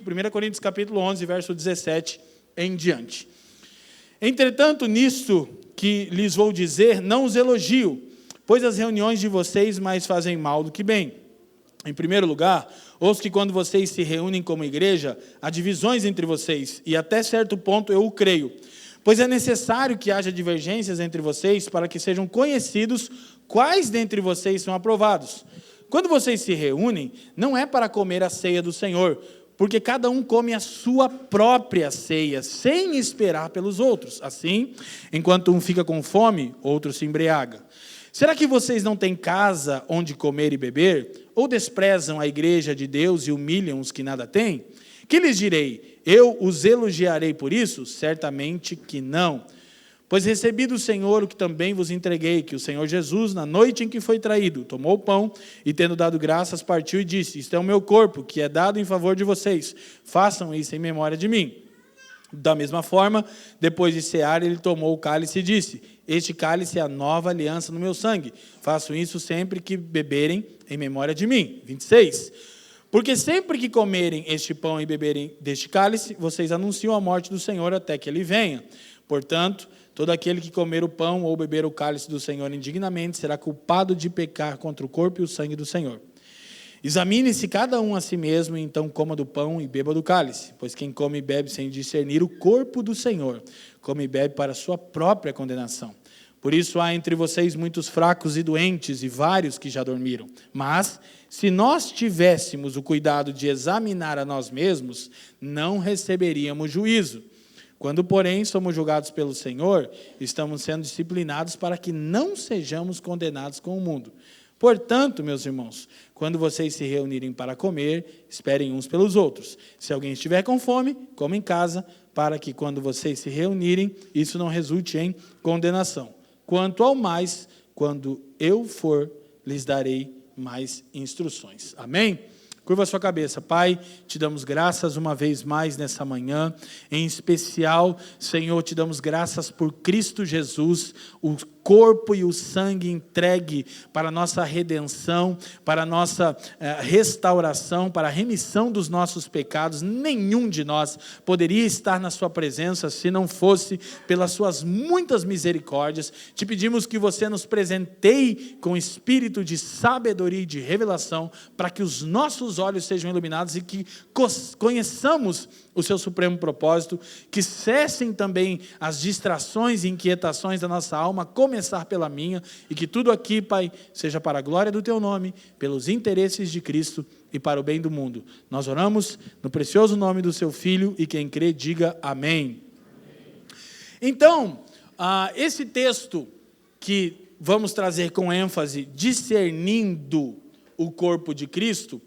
1 Coríntios capítulo 11, verso 17 em diante. Entretanto, nisto que lhes vou dizer, não os elogio, pois as reuniões de vocês mais fazem mal do que bem. Em primeiro lugar, ouço que quando vocês se reúnem como igreja, há divisões entre vocês, e até certo ponto eu o creio. Pois é necessário que haja divergências entre vocês, para que sejam conhecidos quais dentre vocês são aprovados. Quando vocês se reúnem, não é para comer a ceia do Senhor, porque cada um come a sua própria ceia, sem esperar pelos outros. Assim, enquanto um fica com fome, outro se embriaga. Será que vocês não têm casa onde comer e beber? Ou desprezam a igreja de Deus e humilham os que nada têm? Que lhes direi? Eu os elogiarei por isso? Certamente que não. Pois recebi do Senhor o que também vos entreguei, que o Senhor Jesus, na noite em que foi traído, tomou o pão e, tendo dado graças, partiu e disse: isto é o meu corpo, que é dado em favor de vocês. Façam isso em memória de mim. Da mesma forma, depois de cear, ele tomou o cálice e disse: este cálice é a nova aliança no meu sangue. Façam isso sempre que beberem em memória de mim. 26. Porque sempre que comerem este pão e beberem deste cálice, vocês anunciam a morte do Senhor até que ele venha. Portanto, todo aquele que comer o pão ou beber o cálice do Senhor indignamente será culpado de pecar contra o corpo e o sangue do Senhor. Examine-se cada um a si mesmo, e então coma do pão e beba do cálice. Pois quem come e bebe sem discernir o corpo do Senhor, come e bebe para a sua própria condenação. Por isso há entre vocês muitos fracos e doentes, e vários que já dormiram. Mas, se nós tivéssemos o cuidado de examinar a nós mesmos, não receberíamos juízo. Quando, porém, somos julgados pelo Senhor, estamos sendo disciplinados para que não sejamos condenados com o mundo. Portanto, meus irmãos, quando vocês se reunirem para comer, esperem uns pelos outros. Se alguém estiver com fome, coma em casa, para que quando vocês se reunirem, isso não resulte em condenação. Quanto ao mais, quando eu for, lhes darei mais instruções. Amém? Curva a sua cabeça. Pai, te damos graças uma vez mais nessa manhã. Em especial, Senhor, te damos graças por Cristo Jesus, o corpo e o sangue entregue para a nossa redenção, para a nossa restauração, para a remissão dos nossos pecados. Nenhum de nós poderia estar na sua presença se não fosse pelas suas muitas misericórdias. Te pedimos que você nos presenteie com espírito de sabedoria e de revelação, para que os nossos olhos sejam iluminados e que conheçamos o seu supremo propósito, que cessem também as distrações e inquietações da nossa alma, a começar pela minha, e que tudo aqui, Pai, seja para a glória do Teu nome, pelos interesses de Cristo e para o bem do mundo. Nós oramos no precioso nome do Seu Filho, e quem crê, diga amém. Então, esse texto que vamos trazer com ênfase, discernindo o corpo de Cristo,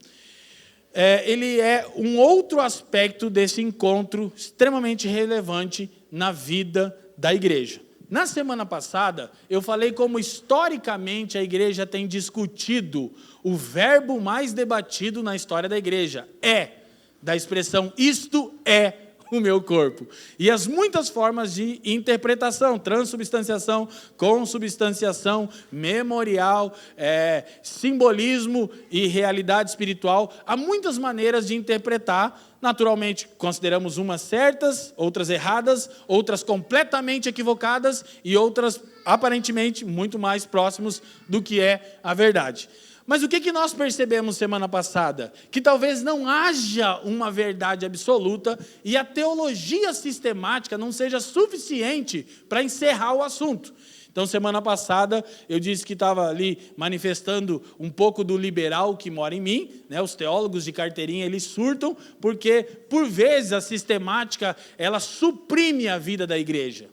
ele é um outro aspecto desse encontro extremamente relevante na vida da igreja. Na semana passada, eu falei como historicamente a igreja tem discutido o verbo mais debatido na história da igreja, da expressão isto é o meu corpo. E as muitas formas de interpretação, transubstanciação, consubstanciação, memorial, simbolismo e realidade espiritual. Há muitas maneiras de interpretar. Naturalmente, consideramos umas certas, outras erradas, outras completamente equivocadas e outras aparentemente muito mais próximos do que é a verdade. Mas o que nós percebemos semana passada? Que talvez não haja uma verdade absoluta e a teologia sistemática não seja suficiente para encerrar o assunto. Então, semana passada, eu disse que estava ali manifestando um pouco do liberal que mora em mim, né? Os teólogos de carteirinha, eles surtam, porque, por vezes, a sistemática, ela suprime a vida da igreja.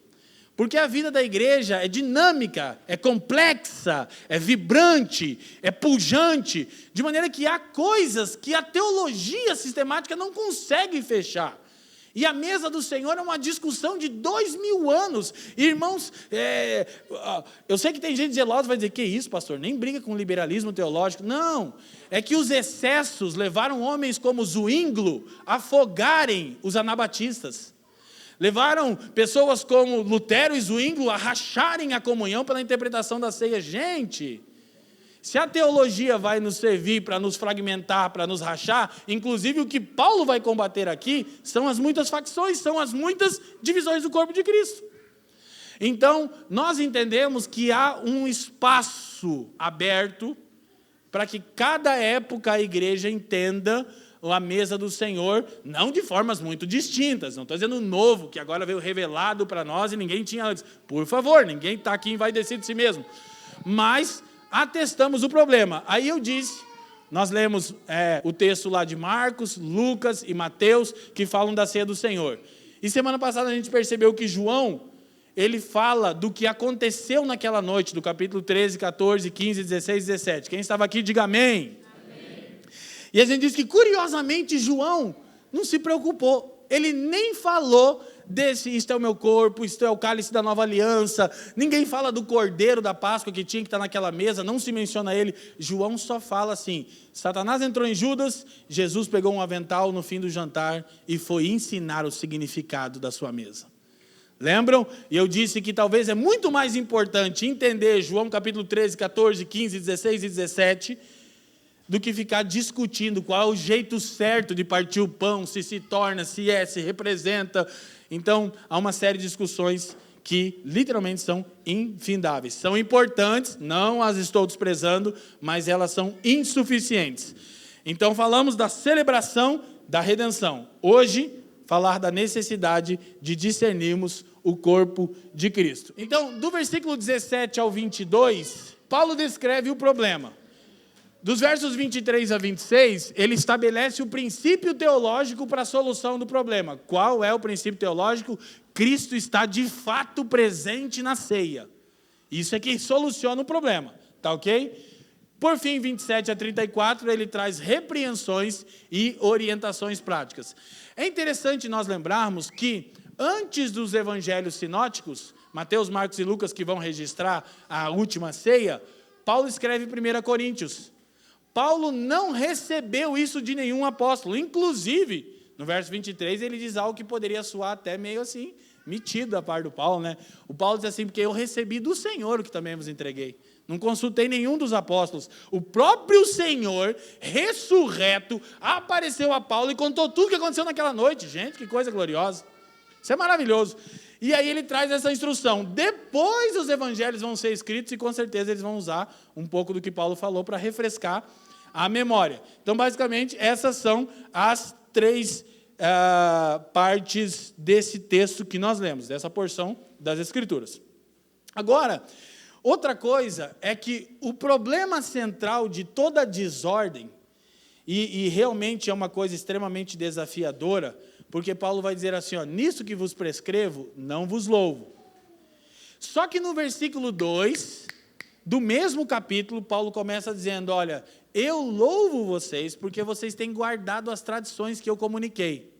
Porque a vida da igreja é dinâmica, é complexa, é vibrante, é pujante, de maneira que há coisas que a teologia sistemática não consegue fechar. E a mesa do Senhor é uma discussão de 2000 anos. Irmãos, eu sei que tem gente zelosa que vai dizer, que isso, pastor, nem briga com o liberalismo teológico. Não, é que os excessos levaram homens como Zwinglio a afogarem os anabatistas. Levaram pessoas como Lutero e Zwinglio a racharem a comunhão pela interpretação da ceia. Gente, Se a teologia vai nos servir para nos fragmentar, para nos rachar, inclusive o que Paulo vai combater aqui são as muitas facções, são as muitas divisões do corpo de Cristo. Então, nós entendemos que há um espaço aberto para que cada época a igreja entenda a mesa do Senhor, não de formas muito distintas. Não estou dizendo novo, que agora veio revelado para nós e ninguém tinha antes. Por favor, ninguém está aqui envaidecido de si mesmo. Mas atestamos o problema. Aí eu disse, nós lemos o texto lá de Marcos, Lucas e Mateus, que falam da ceia do Senhor. E semana passada a gente percebeu que João, ele fala do que aconteceu naquela noite, do capítulo 13, 14, 15, 16, 17. Quem estava aqui, diga amém. Amém. E a gente diz que, curiosamente, João não se preocupou. Ele nem falou isto é o meu corpo, isto é o cálice da nova aliança. Ninguém fala do cordeiro da Páscoa que tinha que estar naquela mesa, não se menciona ele. João só fala assim, Satanás entrou em Judas, Jesus pegou um avental no fim do jantar e foi ensinar o significado da sua mesa. Lembram? E eu disse que talvez é muito mais importante entender João capítulo 13, 14, 15, 16 e 17... do que ficar discutindo qual é o jeito certo de partir o pão, se torna, se representa. Então, há uma série de discussões que literalmente são infindáveis. São importantes, não as estou desprezando, mas elas são insuficientes. Então, falamos da celebração da redenção. Hoje, falar da necessidade de discernirmos o corpo de Cristo. Então, do versículo 17 ao 22, Paulo descreve o problema. Dos versos 23 a 26, ele estabelece o princípio teológico para a solução do problema. Qual é o princípio teológico? Cristo está de fato presente na ceia. Isso é que soluciona o problema, tá ok? Por fim, 27 a 34, ele traz repreensões e orientações práticas. É interessante nós lembrarmos que, antes dos evangelhos sinóticos, Mateus, Marcos e Lucas, que vão registrar a última ceia, Paulo escreve 1 Coríntios. Paulo não recebeu isso de nenhum apóstolo. Inclusive, no verso 23, ele diz algo que poderia soar até meio assim, metido da parte do Paulo, né? O Paulo diz assim, porque eu recebi do Senhor o que também vos entreguei. Não consultei nenhum dos apóstolos. O próprio Senhor, ressurreto, apareceu a Paulo e contou tudo o que aconteceu naquela noite. Gente, que coisa gloriosa. Isso é maravilhoso. E aí ele traz essa instrução. Depois os evangelhos vão ser escritos e com certeza eles vão usar um pouco do que Paulo falou para refrescar a memória. Então, basicamente, essas são as três partes desse texto que nós lemos, dessa porção das Escrituras. Agora, outra coisa é que o problema central de toda desordem, e realmente é uma coisa extremamente desafiadora, porque Paulo vai dizer assim, ó, nisso que vos prescrevo, não vos louvo. Só que no versículo 2, do mesmo capítulo, Paulo começa dizendo, olha, eu louvo vocês porque vocês têm guardado as tradições que eu comuniquei.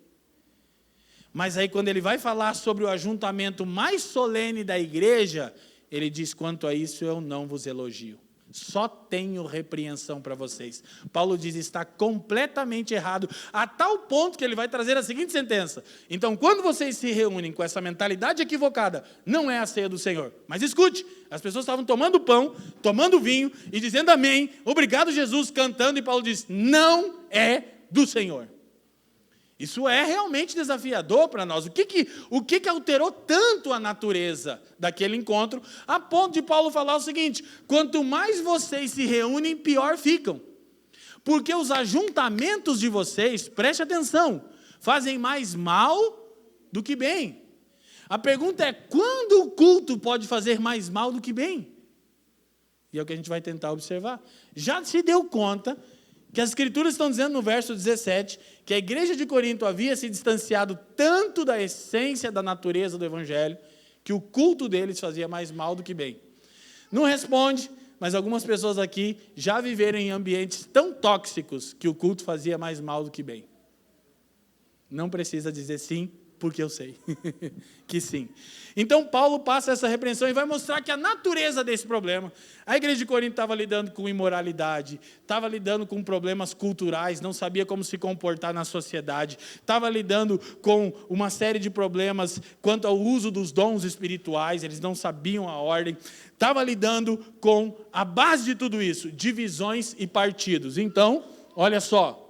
Mas aí quando ele vai falar sobre o ajuntamento mais solene da igreja, ele diz, quanto a isso eu não vos elogio. Só tenho repreensão para vocês. Paulo diz, está completamente errado, a tal ponto que ele vai trazer a seguinte sentença. Então, quando vocês se reúnem com essa mentalidade equivocada, não é a ceia do Senhor. Mas escute, as pessoas estavam tomando pão, tomando vinho e dizendo amém, obrigado Jesus, cantando, e Paulo diz, não é do Senhor. Isso é realmente desafiador para nós. O que alterou tanto a natureza daquele encontro, a ponto de Paulo falar o seguinte, quanto mais vocês se reúnem, pior ficam. Porque os ajuntamentos de vocês, preste atenção, fazem mais mal do que bem. A pergunta é, quando o culto pode fazer mais mal do que bem? E é o que a gente vai tentar observar. Já se deu conta que as Escrituras estão dizendo no verso 17, que a igreja de Corinto havia se distanciado tanto da essência da natureza do Evangelho, que o culto deles fazia mais mal do que bem. Não responde, mas algumas pessoas aqui já viveram em ambientes tão tóxicos que o culto fazia mais mal do que bem. Não precisa dizer sim porque eu sei que sim. Então, Paulo passa essa repreensão e vai mostrar que a natureza desse problema, a igreja de Corinto estava lidando com imoralidade, estava lidando com problemas culturais, não sabia como se comportar na sociedade, estava lidando com uma série de problemas quanto ao uso dos dons espirituais, eles não sabiam a ordem, estava lidando com a base de tudo isso, divisões e partidos. Então, olha só,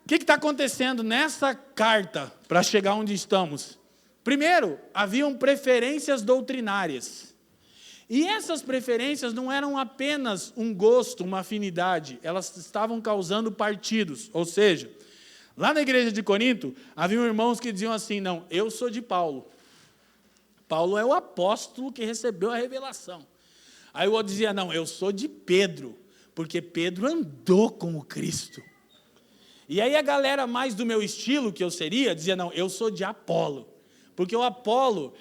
o que está acontecendo nessa carta para chegar onde estamos? Primeiro, haviam preferências doutrinárias. E essas preferências não eram apenas um gosto, uma afinidade, elas estavam causando partidos. Ou seja, lá na igreja de Corinto, haviam irmãos que diziam assim, não, eu sou de Paulo. Paulo é o apóstolo que recebeu a revelação. Aí o outro dizia, não, eu sou de Pedro, porque Pedro andou com o Cristo. E aí a galera mais do meu estilo, que eu seria, dizia, não, eu sou de Apolo. Porque o Apolo,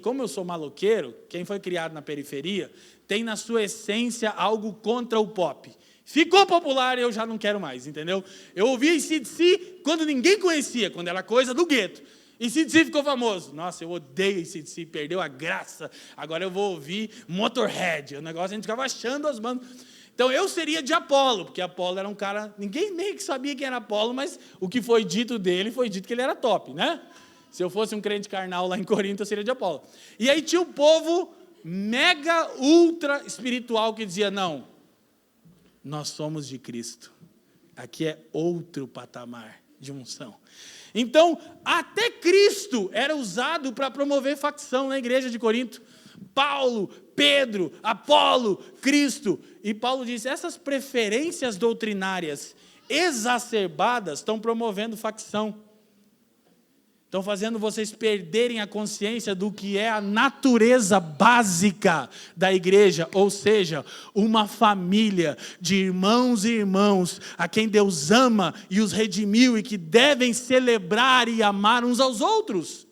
como eu sou maloqueiro, quem foi criado na periferia, tem na sua essência algo contra o pop. Ficou popular e eu já não quero mais, entendeu? Eu ouvi AC/DC quando ninguém conhecia, quando era coisa do gueto. AC/DC ficou famoso. Nossa, eu odeio AC/DC, perdeu a graça. Agora eu vou ouvir Motorhead. O negócio a gente ficava achando as bandas. Então, eu seria de Apolo, porque Apolo era um cara... Ninguém meio que sabia quem era Apolo, mas o que foi dito dele, foi dito que ele era top, né? Se eu fosse um crente carnal lá em Corinto, eu seria de Apolo. E aí tinha um povo mega, ultra espiritual que dizia, não, nós somos de Cristo. Aqui é outro patamar de unção. Então, até Cristo era usado para promover facção na igreja de Corinto. Paulo, Pedro, Apolo, Cristo. E Paulo diz, essas preferências doutrinárias exacerbadas estão promovendo facção. Estão fazendo vocês perderem a consciência do que é a natureza básica da igreja, ou seja, uma família de irmãos e irmãos a quem Deus ama e os redimiu e que devem celebrar e amar uns aos outros.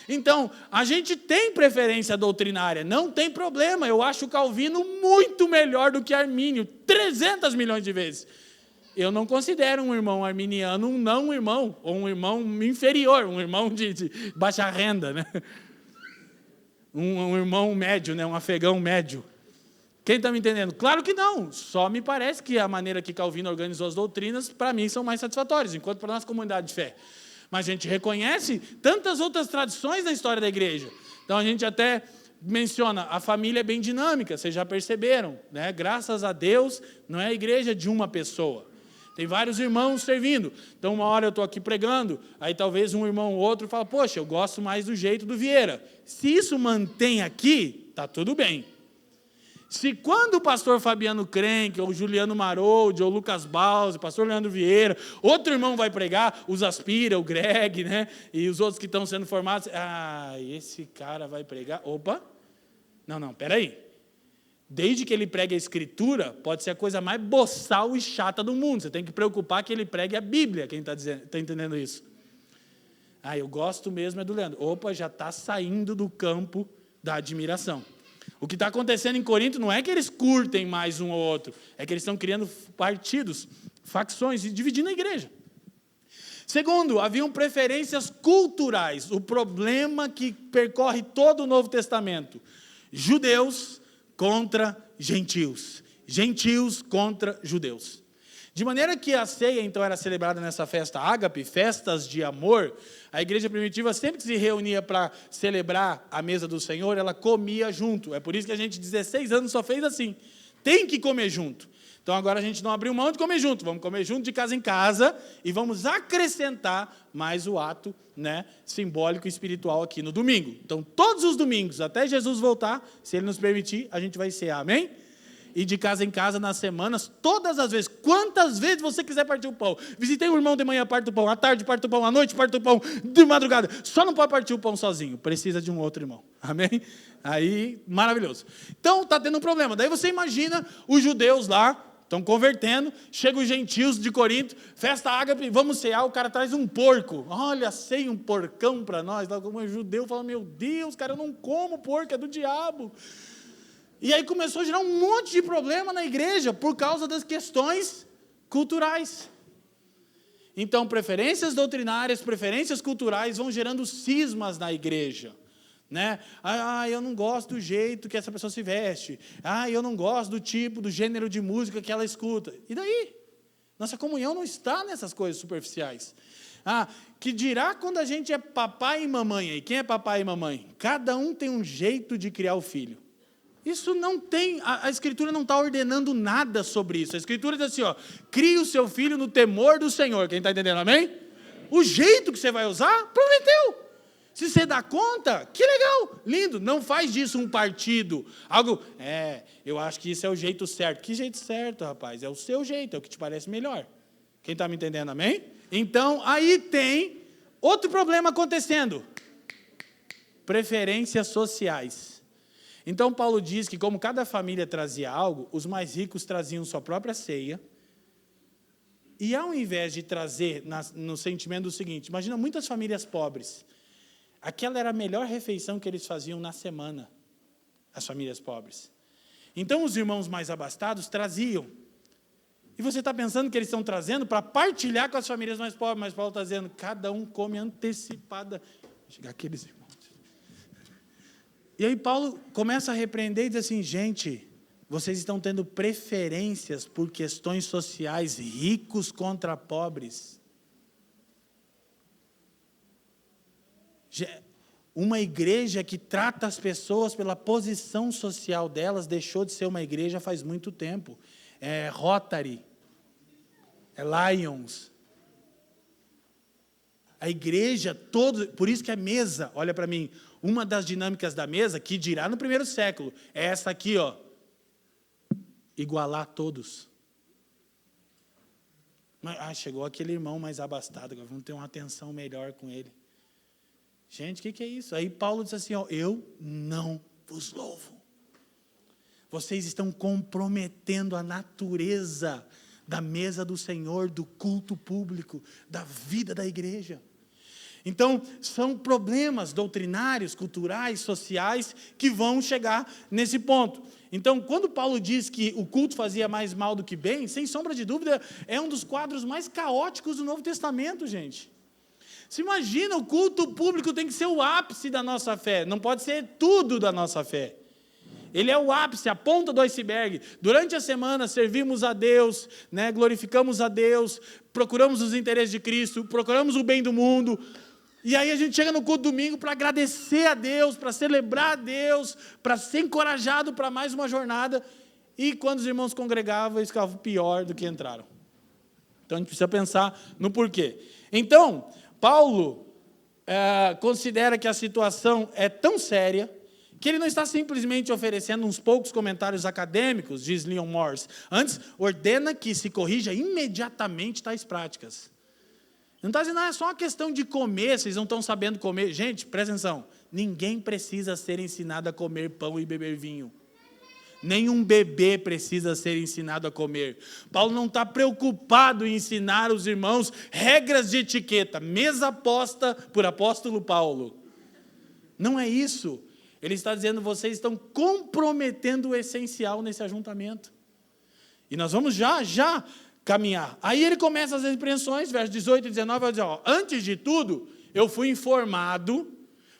Então, a gente tem preferência doutrinária, não tem problema, eu acho o Calvino muito melhor do que Armínio, 300 milhões de vezes. Eu não considero um irmão arminiano um não irmão, ou um irmão inferior, um irmão de baixa renda, né? Um irmão médio, né? Um afegão médio. Quem está me entendendo? Claro que não, só me parece que a maneira que Calvino organizou as doutrinas, para mim, são mais satisfatórias, enquanto para a nossa comunidade de fé. Mas a gente reconhece tantas outras tradições na história da igreja. Então a gente até menciona, a família é bem dinâmica, vocês já perceberam, né? Graças a Deus, não é a igreja de uma pessoa. Tem vários irmãos servindo. Então, uma hora eu estou aqui pregando, aí talvez um irmão ou outro fala, poxa, eu gosto mais do jeito do Vieira. Se isso mantém aqui, está tudo bem. Se quando o pastor Fabiano Crenque, ou Juliano Maroldi, ou Lucas Bause, o pastor Leandro Vieira, outro irmão vai pregar, os Aspira, o Greg, né? E os outros que estão sendo formados, esse cara vai pregar, opa, não, peraí. Desde que ele pregue a Escritura, pode ser a coisa mais boçal e chata do mundo. Você tem que preocupar que ele pregue a Bíblia, quem está entendendo isso? Eu gosto mesmo do Leandro. Opa, já está saindo do campo da admiração. O que está acontecendo em Corinto não é que eles curtem mais um ou outro, é que eles estão criando partidos, facções e dividindo a igreja. Segundo, haviam preferências culturais. O problema que percorre todo o Novo Testamento. Judeus contra gentios. Gentios contra judeus. De maneira que a ceia, então, era celebrada nessa festa ágape, festas de amor. A igreja primitiva, sempre que se reunia para celebrar a mesa do Senhor, ela comia junto. É por isso que a gente, 16 anos, só fez assim. Tem que comer junto. Então, agora a gente não abriu mão de comer junto. Vamos comer junto de casa em casa e vamos acrescentar mais o ato, né, simbólico e espiritual aqui no domingo. Então, todos os domingos, até Jesus voltar, se Ele nos permitir, a gente vai cear, amém? E de casa em casa, nas semanas, todas as vezes, quantas vezes você quiser partir o pão. Visitei um irmão de manhã, parte o pão, à tarde parte o pão, à noite parte o pão, de madrugada. Só não pode partir o pão sozinho, precisa de um outro irmão, amém? Aí, maravilhoso. Então, está tendo um problema. Daí você imagina os judeus lá, estão convertendo, chegam os gentios de Corinto, festa ágape, vamos cear, o cara traz um porco. Olha, sei um porcão para nós. Como um judeu fala, meu Deus, cara, eu não como porco, é do diabo. E aí começou a gerar um monte de problema na igreja por causa das questões culturais. Então, preferências doutrinárias, preferências culturais vão gerando cismas na igreja. Né? Eu não gosto do jeito que essa pessoa se veste. Eu não gosto do tipo, do gênero de música que ela escuta. E daí? Nossa comunhão não está nessas coisas superficiais. Que dirá quando a gente é papai e mamãe. E quem é papai e mamãe? Cada um tem um jeito de criar o filho. Isso não tem, a Escritura não está ordenando nada sobre isso. A Escritura diz assim, crie o seu filho no temor do Senhor. Quem está entendendo, amém? O jeito que você vai usar, prometeu. Se você dá conta, que legal, lindo. Não faz disso um partido. Algo, eu acho que isso é o jeito certo. Que jeito certo, rapaz? É o seu jeito, é o que te parece melhor. Quem está me entendendo, amém? Então, aí tem outro problema acontecendo. Preferências sociais. Então, Paulo diz que como cada família trazia algo, os mais ricos traziam sua própria ceia. E ao invés de trazer no sentimento do seguinte, imagina muitas famílias pobres. Aquela era a melhor refeição que eles faziam na semana, as famílias pobres. Então, os irmãos mais abastados traziam. E você está pensando que eles estão trazendo para partilhar com as famílias mais pobres, mas Paulo está dizendo, cada um come antecipada. Chegar aqueles irmãos. E aí Paulo começa a repreender e diz assim, gente, vocês estão tendo preferências por questões sociais, ricos contra pobres. Uma igreja que trata as pessoas pela posição social delas deixou de ser uma igreja faz muito tempo. É Rotary, é Lions. A igreja, por isso que é mesa, olha para mim, uma das dinâmicas da mesa, que dirá no primeiro século, é essa aqui, igualar todos. Mas, chegou aquele irmão mais abastado, agora vamos ter uma atenção melhor com ele. Gente, o que é isso? Aí Paulo diz assim, eu não vos louvo. Vocês estão comprometendo a natureza da mesa do Senhor, do culto público, da vida da igreja. Então, são problemas doutrinários, culturais, sociais, que vão chegar nesse ponto. Então, quando Paulo diz que o culto fazia mais mal do que bem, sem sombra de dúvida, é um dos quadros mais caóticos do Novo Testamento, gente. Se imagina, o culto público tem que ser o ápice da nossa fé, não pode ser tudo da nossa fé. Ele é o ápice, a ponta do iceberg. Durante a semana servimos a Deus, glorificamos a Deus, procuramos os interesses de Cristo, procuramos o bem do mundo. E aí a gente chega no culto domingo para agradecer a Deus, para celebrar a Deus, para ser encorajado para mais uma jornada. E quando os irmãos congregavam, eles ficavam pior do que entraram. Então a gente precisa pensar no porquê. Então, Paulo considera que a situação é tão séria que ele não está simplesmente oferecendo uns poucos comentários acadêmicos, diz Leon Morris. Antes, ordena que se corrija imediatamente tais práticas. Não está dizendo, é só uma questão de comer, vocês não estão sabendo comer. Gente, presta atenção, ninguém precisa ser ensinado a comer pão e beber vinho. Nenhum bebê precisa ser ensinado a comer. Paulo não está preocupado em ensinar os irmãos regras de etiqueta, mesa posta por apóstolo Paulo. Não é isso. Ele está dizendo, vocês estão comprometendo o essencial nesse ajuntamento. E nós vamos já caminhar. Aí ele começa as repreensões, versos 18 e 19, vai dizer, antes de tudo, eu fui informado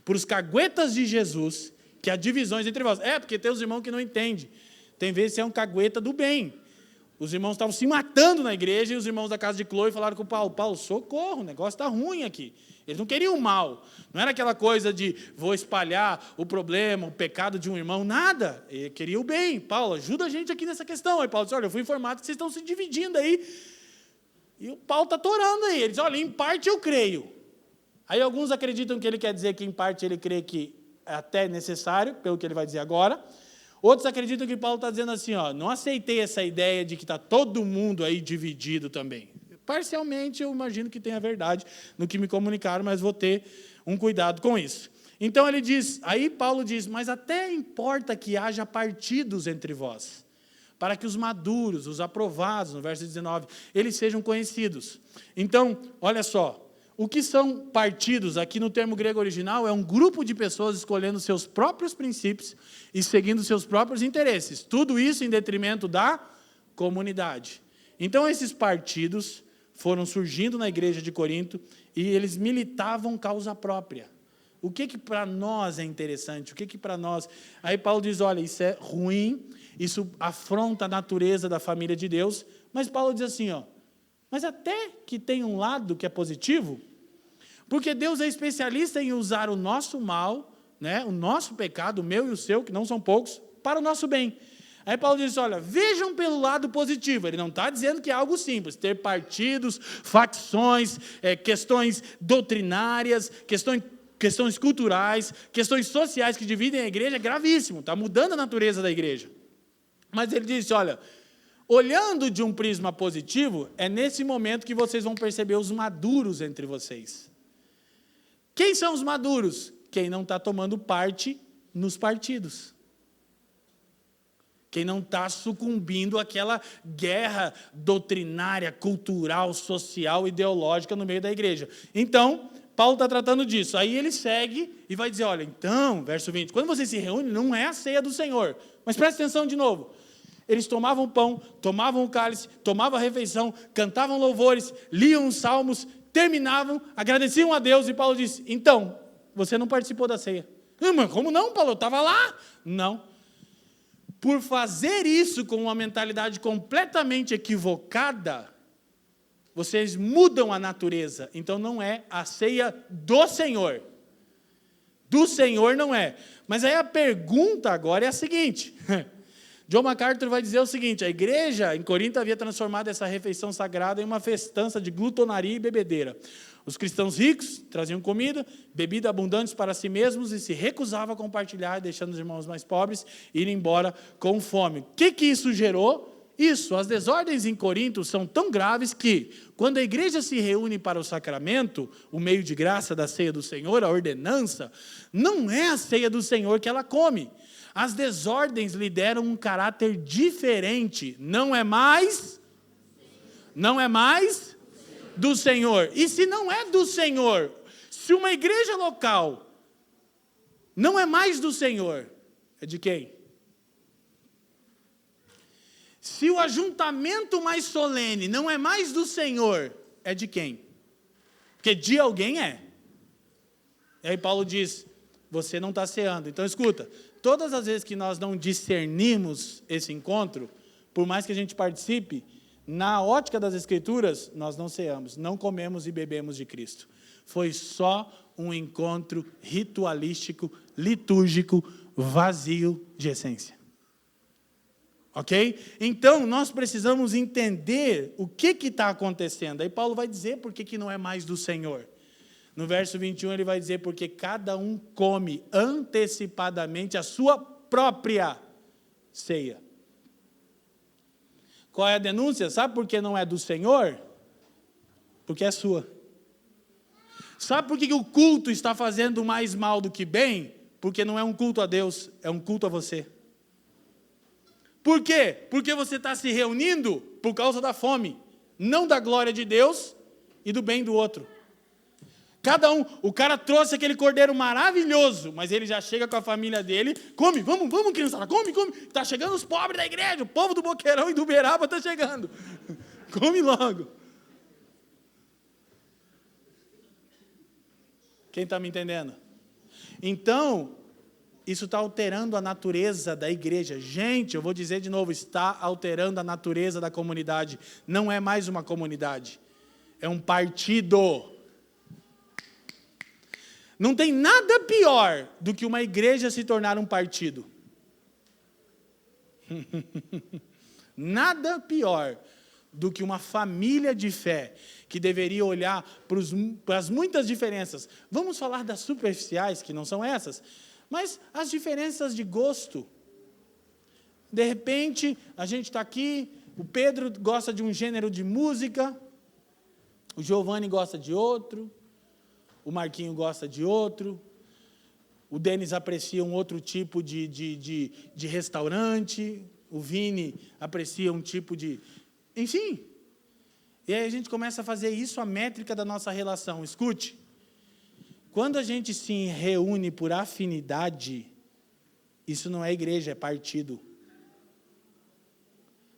por os caguetas de Jesus que há divisões entre vós. Porque tem os irmãos que não entendem. Tem vezes que é um cagueta do bem. Os irmãos estavam se matando na igreja e os irmãos da casa de Cloe falaram com o Paulo, socorro, o negócio está ruim aqui. Eles não queriam o mal. Não era aquela coisa de vou espalhar o problema, o pecado de um irmão, nada. Ele queria o bem. Paulo, ajuda a gente aqui nessa questão. Aí Paulo disse, eu fui informado que vocês estão se dividindo aí. E o Paulo está torando aí. Ele diz, em parte eu creio. Aí alguns acreditam que ele quer dizer que em parte ele crê que é até necessário, pelo que ele vai dizer agora. Outros acreditam que Paulo está dizendo assim, não aceitei essa ideia de que está todo mundo aí dividido também. Parcialmente, eu imagino que tenha verdade no que me comunicaram, mas vou ter um cuidado com isso. Então, ele diz, aí Paulo diz, mas até importa que haja partidos entre vós, para que os maduros, os aprovados, no verso 19, eles sejam conhecidos. Então, olha só, o que são partidos, aqui no termo grego original, é um grupo de pessoas escolhendo seus próprios princípios e seguindo seus próprios interesses. Tudo isso em detrimento da comunidade. Então, esses partidos foram surgindo na igreja de Corinto e eles militavam causa própria. O que para nós é interessante? O que para nós... Aí Paulo diz, olha, isso é ruim, isso afronta a natureza da família de Deus, mas Paulo diz assim, ó, mas até que tem um lado que é positivo, porque Deus é especialista em usar o nosso mal, né, o nosso pecado, o meu e o seu, que não são poucos, para o nosso bem. Aí Paulo diz, olha, vejam pelo lado positivo. Ele não está dizendo que é algo simples, ter partidos, facções, questões doutrinárias, questões culturais, questões sociais que dividem a igreja é gravíssimo, está mudando a natureza da igreja. Mas ele disse, olha, olhando de um prisma positivo, é nesse momento que vocês vão perceber os maduros entre vocês. Quem são os maduros? Quem não está tomando parte nos partidos. Quem não está sucumbindo àquela guerra doutrinária, cultural, social, ideológica no meio da igreja. Então, Paulo está tratando disso. Aí ele segue e vai dizer, olha, então, verso 20, quando você se reúne, não é a ceia do Senhor. Mas presta atenção de novo. Eles tomavam pão, tomavam o cálice, tomavam a refeição, cantavam louvores, liam os salmos, terminavam, agradeciam a Deus. E Paulo disse, então, você não participou da ceia. Mas como não, Paulo? Eu estava lá. Não. Por fazer isso com uma mentalidade completamente equivocada, vocês mudam a natureza. Então não é a ceia do Senhor. Do Senhor não é. Mas aí a pergunta agora é a seguinte. John MacArthur vai dizer o seguinte, a igreja em Corinto havia transformado essa refeição sagrada em uma festança de glutonaria e bebedeira. Os cristãos ricos traziam comida, bebida abundantes para si mesmos e se recusavam a compartilhar, deixando os irmãos mais pobres irem embora com fome. O que isso gerou? Isso, as desordens em Corinto são tão graves que, quando a igreja se reúne para o sacramento, o meio de graça da ceia do Senhor, a ordenança, não é a ceia do Senhor que ela come. As desordens lhe deram um caráter diferente. Não é mais do Senhor. E se não é do Senhor, se uma igreja local não é mais do Senhor, é de quem? Se o ajuntamento mais solene não é mais do Senhor, é de quem? Porque de alguém é. E aí Paulo diz, você não está ceando. Então escuta, todas as vezes que nós não discernimos esse encontro, por mais que a gente participe, na ótica das Escrituras, nós não ceamos, não comemos e bebemos de Cristo. Foi só um encontro ritualístico, litúrgico, vazio de essência. Ok? Então, nós precisamos entender o que está acontecendo. Aí Paulo vai dizer por que não é mais do Senhor. No verso 21 ele vai dizer, porque cada um come antecipadamente a sua própria ceia. Qual é a denúncia? Sabe por que não é do Senhor? Porque é sua. Sabe por que o culto está fazendo mais mal do que bem? Porque não é um culto a Deus, é um culto a você. Por quê? Porque você está se reunindo por causa da fome, não da glória de Deus e do bem do outro. Cada um, o cara trouxe aquele cordeiro maravilhoso, mas ele já chega com a família dele, come, vamos criançada, come. Está chegando os pobres da igreja, o povo do Boqueirão e do Uberaba está chegando. Come logo. Quem está me entendendo? Então, isso está alterando a natureza da igreja. Gente, eu vou dizer de novo, está alterando a natureza da comunidade. Não é mais uma comunidade, é um partido. Não tem nada pior do que uma igreja se tornar um partido. Nada pior do que uma família de fé que deveria olhar para as muitas diferenças. Vamos falar das superficiais, que não são essas, mas as diferenças de gosto. De repente, a gente está aqui, o Pedro gosta de um gênero de música, o Giovanni gosta de outro, o Marquinho gosta de outro, o Denis aprecia um outro tipo de restaurante, o Vini aprecia um tipo de... Enfim, e aí a gente começa a fazer isso a métrica da nossa relação. Escute, quando a gente se reúne por afinidade, isso não é igreja, é partido.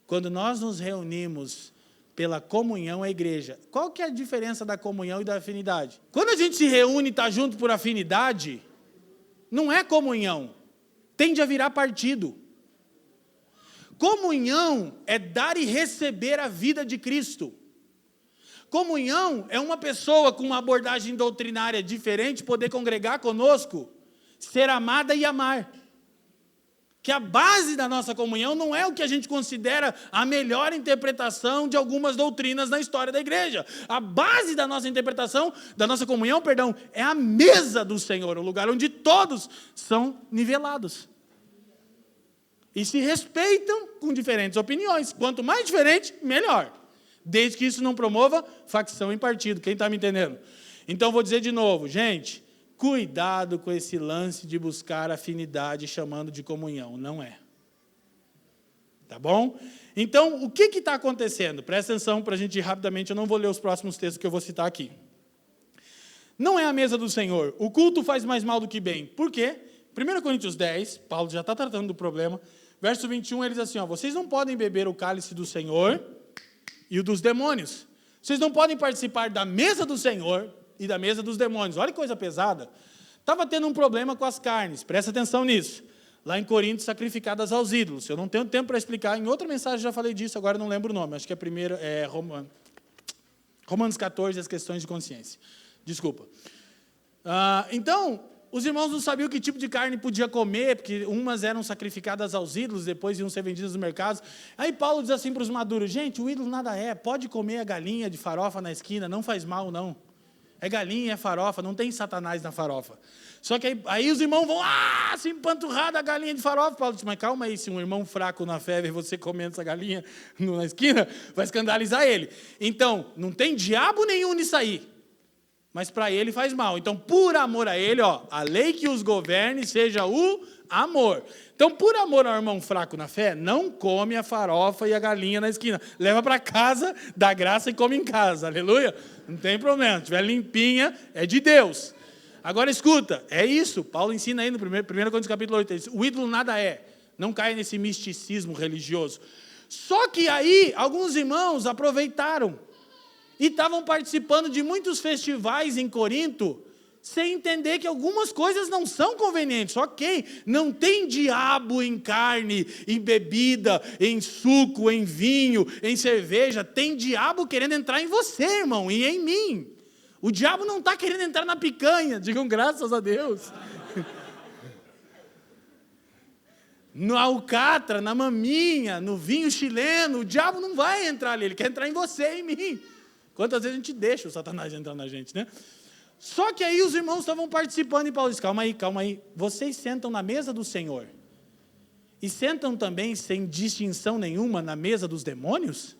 Quando nós nos reunimos pela comunhão à igreja. Qual que é a diferença da comunhão e da afinidade? Quando a gente se reúne e está junto por afinidade, não é comunhão, tende a virar partido. Comunhão é dar e receber a vida de Cristo. Comunhão é uma pessoa com uma abordagem doutrinária diferente poder congregar conosco, ser amada e amar. Que a base da nossa comunhão não é o que a gente considera a melhor interpretação de algumas doutrinas na história da igreja. A base da nossa interpretação, da nossa comunhão, é a mesa do Senhor, o lugar onde todos são nivelados. E se respeitam com diferentes opiniões. Quanto mais diferente, melhor. Desde que isso não promova facção em partido. Quem está me entendendo? Então, vou dizer de novo, gente, cuidado com esse lance de buscar afinidade chamando de comunhão. Não é. Tá bom? Então, o que está acontecendo? Presta atenção para a gente ir rapidamente, eu não vou ler os próximos textos que eu vou citar aqui. Não é a mesa do Senhor. O culto faz mais mal do que bem. Por quê? 1 Coríntios 10, Paulo já está tratando do problema. Verso 21, ele diz assim, vocês não podem beber o cálice do Senhor e o dos demônios. Vocês não podem participar da mesa do Senhor e da mesa dos demônios. Olha que coisa pesada. Estava tendo um problema com as carnes, presta atenção nisso. Lá em Corinto, sacrificadas aos ídolos. Eu não tenho tempo para explicar, em outra mensagem já falei disso, agora não lembro o nome. Acho que é Romanos 14, as questões de consciência. Desculpa. Então, os irmãos não sabiam que tipo de carne podia comer, porque umas eram sacrificadas aos ídolos, depois iam ser vendidas nos mercados. Aí Paulo diz assim para os maduros, gente, o ídolo nada é, pode comer a galinha de farofa na esquina, não faz mal não. É galinha, é farofa, não tem Satanás na farofa. Só que aí os irmãos vão, se empanturrar da galinha de farofa. Paulo diz, mas calma aí, se um irmão fraco na fé ver você comendo essa galinha na esquina, vai escandalizar ele. Então, não tem diabo nenhum nisso aí. Mas para ele faz mal. Então, por amor a ele, a lei que os governe seja o amor. Então, por amor ao irmão fraco na fé, não come a farofa e a galinha na esquina. Leva para casa, dá graça e come em casa. Aleluia? Não tem problema. Se estiver limpinha, é de Deus. Agora, escuta. É isso. Paulo ensina aí no 1 Coríntios capítulo 8. O ídolo nada é. Não cai nesse misticismo religioso. Só que aí, alguns irmãos aproveitaram. E estavam participando de muitos festivais em Corinto, sem entender que algumas coisas não são convenientes. Ok, não tem diabo em carne, em bebida, em suco, em vinho, em cerveja. Tem diabo querendo entrar em você, irmão, e em mim. O diabo não está querendo entrar na picanha, digam graças a Deus. No alcatra, na maminha, no vinho chileno, o diabo não vai entrar ali, ele quer entrar em você e em mim. Quantas vezes a gente deixa o Satanás entrar na gente, né? Só que aí os irmãos estavam participando e Paulo disse, calma aí. Vocês sentam na mesa do Senhor. E sentam também, sem distinção nenhuma, na mesa dos demônios?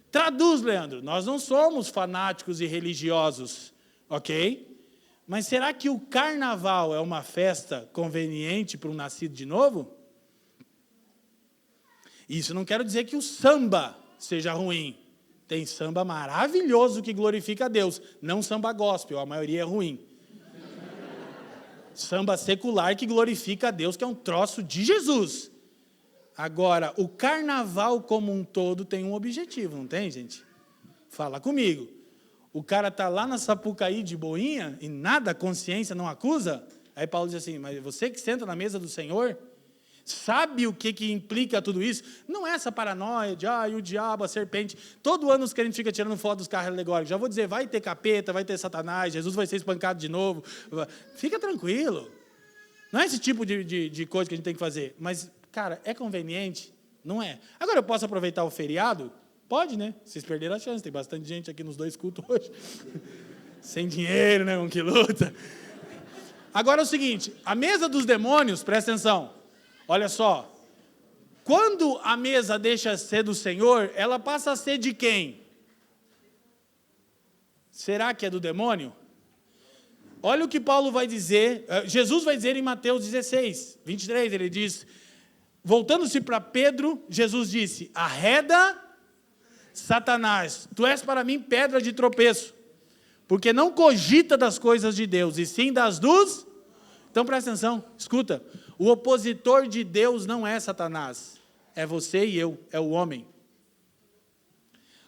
Traduz, Leandro. Nós não somos fanáticos e religiosos, ok? Mas será que o carnaval é uma festa conveniente para um nascido de novo? Isso não quero dizer que o samba seja ruim. Tem samba maravilhoso que glorifica a Deus. Não samba gospel, a maioria é ruim. Samba secular que glorifica a Deus, que é um troço de Jesus. Agora, o carnaval como um todo tem um objetivo, não tem, gente? Fala comigo. O cara está lá na Sapucaí de boinha e nada, a consciência não acusa? Aí Paulo diz assim, mas você que senta na mesa do Senhor... Sabe o que implica tudo isso? Não é essa paranoia de, o diabo, a serpente. Todo ano os crentes ficam tirando foto dos carros alegóricos. Já vou dizer, vai ter capeta, vai ter Satanás, Jesus vai ser espancado de novo. Fica tranquilo. Não é esse tipo de coisa que a gente tem que fazer. Mas, cara, é conveniente? Não é. Agora, eu posso aproveitar o feriado? Pode, né? Vocês perderam a chance. Tem bastante gente aqui nos 2 cultos hoje. Sem dinheiro, né? Um que luta. Agora é o seguinte, a mesa dos demônios, presta atenção. Olha só, quando a mesa deixa de ser do Senhor, ela passa a ser de quem? Será que é do demônio? Olha o que Paulo vai dizer, Jesus vai dizer em Mateus 16, 23, ele diz, voltando-se para Pedro, Jesus disse, arreda, Satanás, tu és para mim pedra de tropeço, porque não cogita das coisas de Deus, e sim das dos... Então presta atenção, escuta, o opositor de Deus não é Satanás, é você e eu, é o homem.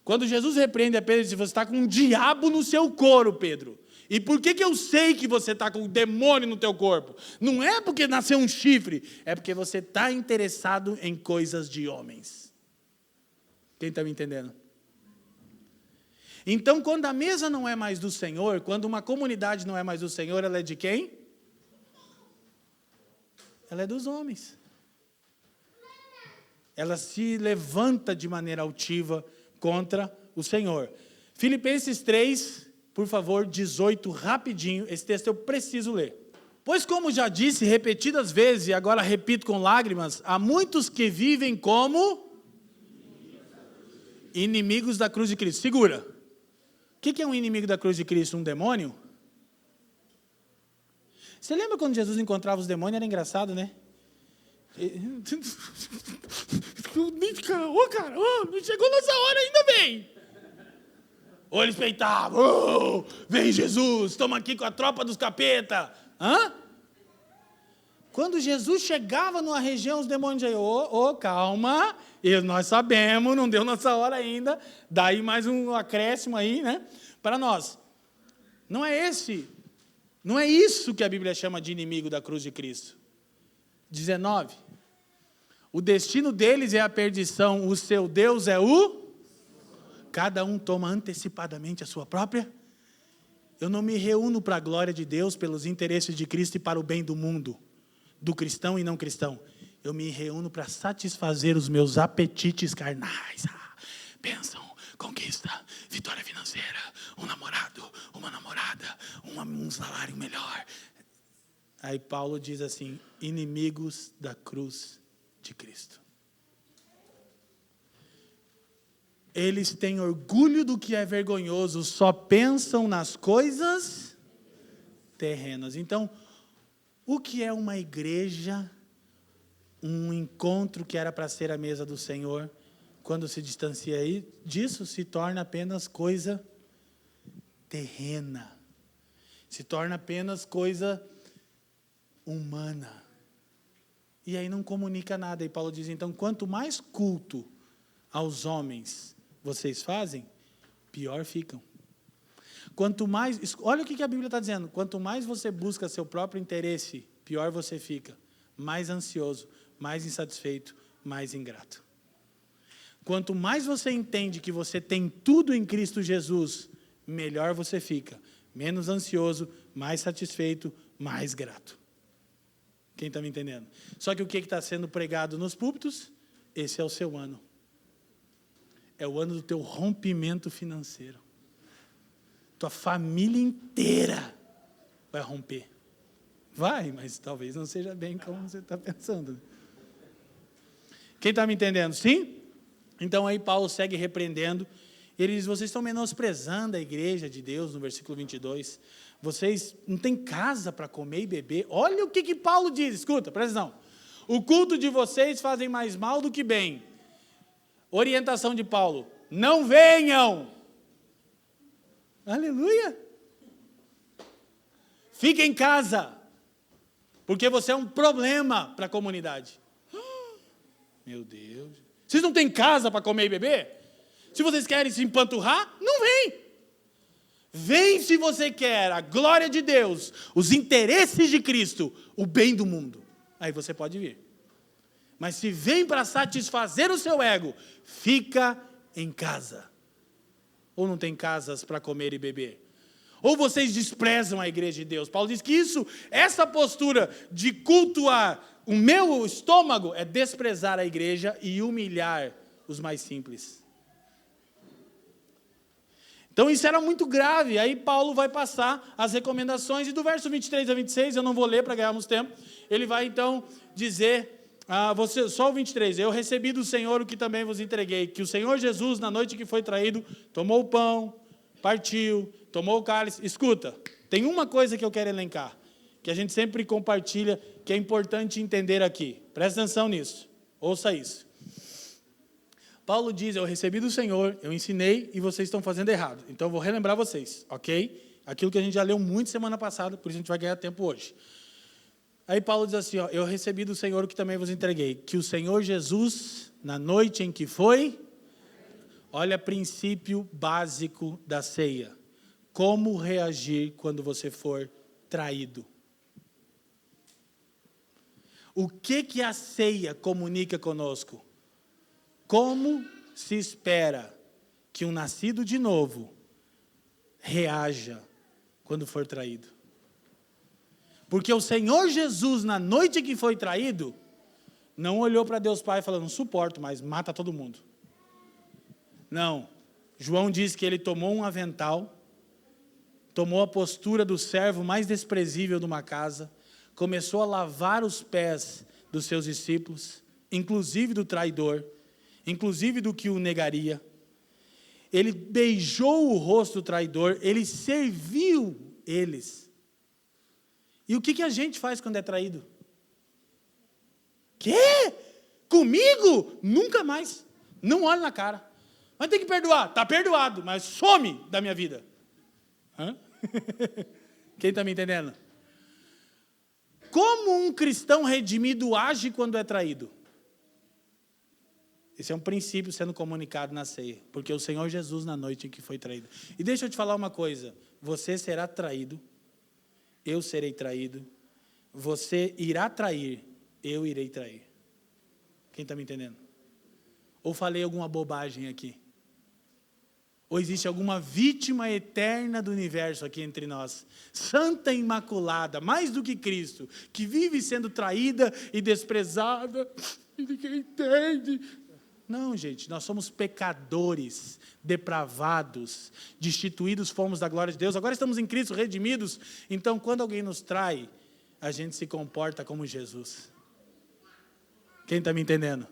Quando Jesus repreende a Pedro, ele diz: você está com um diabo no seu couro, Pedro. E por que eu sei que você está com um demônio no teu corpo? Não é porque nasceu um chifre, é porque você está interessado em coisas de homens. Quem está me entendendo? Então, quando a mesa não é mais do Senhor, quando uma comunidade não é mais do Senhor, ela é de quem? Ela é dos homens. Ela se levanta de maneira altiva contra o Senhor. Filipenses 3, por favor, 18, rapidinho. Esse texto eu preciso ler. Pois como já disse repetidas vezes, e agora repito com lágrimas, há muitos que vivem como inimigos da cruz de Cristo. Segura. O que é um inimigo da cruz de Cristo? Um demônio? Você lembra quando Jesus encontrava os demônios? Era engraçado, né? Não chegou nossa hora, ainda bem. Ou eles peitavam: vem Jesus, estamos aqui com a tropa dos capeta. Quando Jesus chegava numa região, os demônios diziam: calma, nós sabemos, não deu nossa hora ainda, daí mais um acréscimo aí, né? Para nós. Não é isso que a Bíblia chama de inimigo da cruz de Cristo. 19. O destino deles é a perdição, o seu Deus é o... Cada um toma antecipadamente a sua própria. Eu não me reúno para a glória de Deus, pelos interesses de Cristo e para o bem do mundo, do cristão e não cristão. Eu me reúno para satisfazer os meus apetites carnais. Bênção, conquista, vitória financeira, um namorado, uma namorada, um salário melhor. Aí Paulo diz assim: inimigos da cruz de Cristo. Eles têm orgulho do que é vergonhoso, só pensam nas coisas terrenas. Então, o que é uma igreja, um encontro que era para ser a mesa do Senhor, quando se distancia disso, se torna apenas coisa terrena. Se torna apenas coisa humana. E aí não comunica nada. E Paulo diz: então, quanto mais culto aos homens vocês fazem, pior ficam. Quanto mais, olha o que a Bíblia está dizendo: quanto mais você busca seu próprio interesse, pior você fica. Mais ansioso, mais insatisfeito, mais ingrato. Quanto mais você entende que você tem tudo em Cristo Jesus, melhor você fica. Menos ansioso, mais satisfeito, mais grato. Quem está me entendendo? Só que o que está sendo pregado nos púlpitos? Esse é o seu ano. É o ano do teu rompimento financeiro. Tua família inteira vai romper. Vai, mas talvez não seja bem como você está pensando. Quem está me entendendo? Sim? Então aí Paulo segue repreendendo. Ele diz: vocês estão menosprezando a igreja de Deus, no versículo 22. Vocês não têm casa para comer e beber. Olha o que Paulo diz, escuta, presta atenção. O culto de vocês fazem mais mal do que bem. Orientação de Paulo: não venham. Aleluia. Fique em casa, porque você é um problema para a comunidade. Meu Deus. Vocês não têm casa para comer e beber? Se vocês querem se empanturrar, não vem. Vem se você quer a glória de Deus, os interesses de Cristo, o bem do mundo. Aí você pode vir. Mas se vem para satisfazer o seu ego, fica em casa. Ou não tem casas para comer e beber? Ou vocês desprezam a igreja de Deus? Paulo diz que essa postura de cultuar o meu estômago é desprezar a igreja e humilhar os mais simples. Então isso era muito grave. Aí Paulo vai passar as recomendações, e do verso 23 a 26, eu não vou ler para ganharmos tempo, ele vai então dizer, só o 23, eu recebi do Senhor o que também vos entreguei, que o Senhor Jesus, na noite que foi traído, tomou o pão, partiu, tomou o cálice. Escuta, tem uma coisa que eu quero elencar, que a gente sempre compartilha, que é importante entender aqui. Presta atenção nisso, ouça isso. Paulo diz: eu recebi do Senhor, eu ensinei e vocês estão fazendo errado. Então eu vou relembrar vocês, ok? Aquilo que a gente já leu muito semana passada, por isso a gente vai ganhar tempo hoje. Aí Paulo diz assim: eu recebi do Senhor o que também vos entreguei, que o Senhor Jesus, na noite em que foi... Olha, princípio básico da ceia. Como reagir quando você for traído? O que a ceia comunica conosco? Como se espera que um nascido de novo reaja quando for traído? Porque o Senhor Jesus, na noite que foi traído, não olhou para Deus Pai falando, não suporto, mas mata todo mundo. Não. João diz que ele tomou um avental, tomou a postura do servo mais desprezível de uma casa, começou a lavar os pés dos seus discípulos, inclusive do traidor, inclusive do que o negaria. Ele beijou o rosto do traidor, ele serviu eles. E o que a gente faz quando é traído? Quê? Comigo? Nunca mais. Não olho na cara. Mas tem que perdoar. Está perdoado, mas some da minha vida. Hã? Quem está me entendendo? Como um cristão redimido age quando é traído? Esse é um princípio sendo comunicado na ceia. Porque o Senhor Jesus, na noite em que foi traído. E deixa eu te falar uma coisa. Você será traído. Eu serei traído. Você irá trair. Eu irei trair. Quem está me entendendo? Ou falei alguma bobagem aqui? Ou existe alguma vítima eterna do universo aqui entre nós? Santa Imaculada, mais do que Cristo, que vive sendo traída e desprezada, e ninguém entende. Não, gente, nós somos pecadores, depravados, destituídos fomos da glória de Deus. Agora estamos em Cristo, redimidos. Então, quando alguém nos trai, a gente se comporta como Jesus. Quem está me entendendo?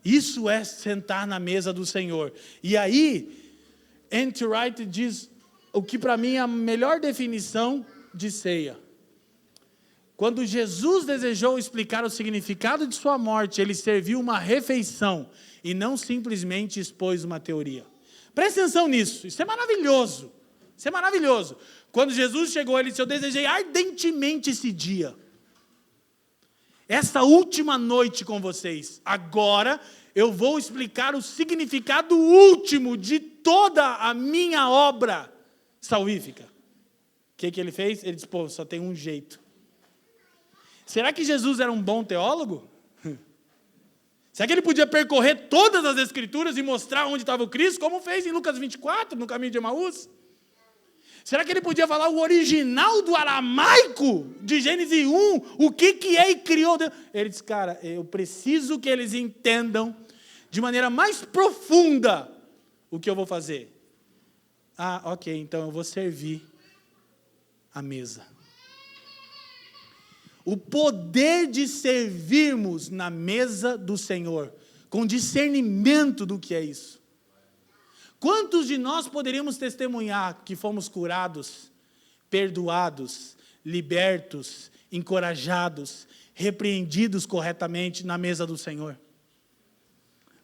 Isso é sentar na mesa do Senhor. E aí, N.T. Wright diz o que para mim é a melhor definição de ceia. Quando Jesus desejou explicar o significado de sua morte, ele serviu uma refeição e não simplesmente expôs uma teoria. Presta atenção nisso, isso é maravilhoso. Isso é maravilhoso. Quando Jesus chegou, ele disse, eu desejei ardentemente esse dia. Essa última noite com vocês. Agora eu vou explicar o significado último de toda a minha obra salvífica. O que ele fez? Ele disse, pô, só tem um jeito. Será que Jesus era um bom teólogo? Será que ele podia percorrer todas as escrituras e mostrar onde estava o Cristo, como fez em Lucas 24, no caminho de Emaús? Será que ele podia falar o original do aramaico, de Gênesis 1, o que é e criou Deus? Ele disse, cara, eu preciso que eles entendam de maneira mais profunda o que eu vou fazer. Ah, ok, então eu vou servir a mesa. O poder de servirmos na mesa do Senhor, com discernimento do que é isso. Quantos de nós poderíamos testemunhar que fomos curados, perdoados, libertos, encorajados, repreendidos corretamente na mesa do Senhor?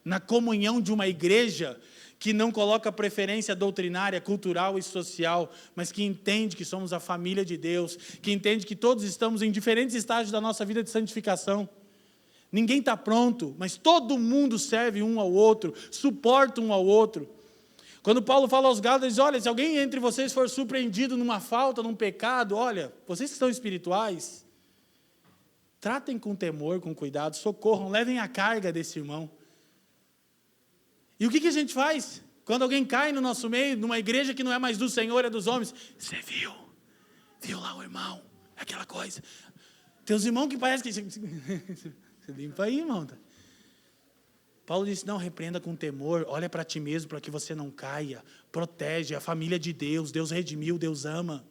Na comunhão de uma igreja que não coloca preferência doutrinária, cultural e social, mas que entende que somos a família de Deus, que entende que todos estamos em diferentes estágios da nossa vida de santificação. Ninguém está pronto, mas todo mundo serve um ao outro, suporta um ao outro. Quando Paulo fala aos Gálatas, ele diz, olha, se alguém entre vocês for surpreendido numa falta, num pecado, olha, vocês que são espirituais, tratem com temor, com cuidado, socorram, levem a carga desse irmão. E o que a gente faz? Quando alguém cai no nosso meio, numa igreja que não é mais do Senhor, é dos homens, você viu? Viu lá o irmão? Aquela coisa. Tem uns irmãos que parece que... Você limpa aí, irmão. Paulo disse, não, repreenda com temor, olha para ti mesmo, para que você não caia, protege a família de Deus, Deus redimiu, Deus ama.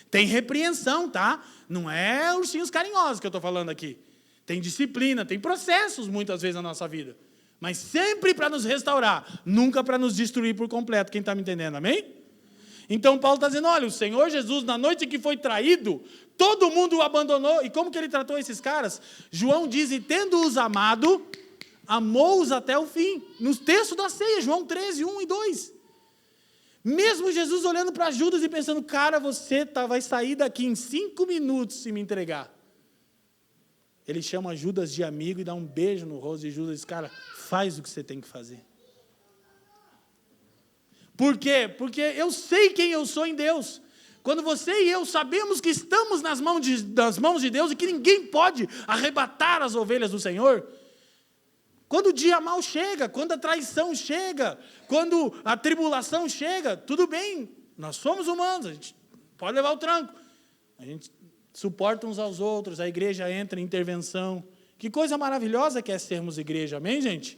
Tem repreensão, tá? Não é ursinhos carinhosos que eu estou falando aqui. Tem disciplina, tem processos muitas vezes na nossa vida. Mas sempre para nos restaurar, nunca para nos destruir por completo. Quem está me entendendo, amém? Então Paulo está dizendo, olha, o Senhor Jesus, na noite que foi traído, todo mundo o abandonou. E como que ele tratou esses caras? João diz, e tendo-os amado, amou-os até o fim. Nos textos da ceia, João 13, 1 e 2. Mesmo Jesus olhando para Judas e pensando, cara, você vai sair daqui em 5 minutos se me entregar. Ele chama Judas de amigo e dá um beijo no rosto de Judas e diz, cara, faz o que você tem que fazer. Por quê? Porque eu sei quem eu sou em Deus. Quando você e eu sabemos que estamos nas mãos de Deus e que ninguém pode arrebatar as ovelhas do Senhor, quando o dia mal chega, quando a traição chega, quando a tribulação chega, tudo bem, nós somos humanos, a gente pode levar o tranco, a gente suporta uns aos outros, a igreja entra em intervenção. Que coisa maravilhosa que é sermos igreja, amém, gente?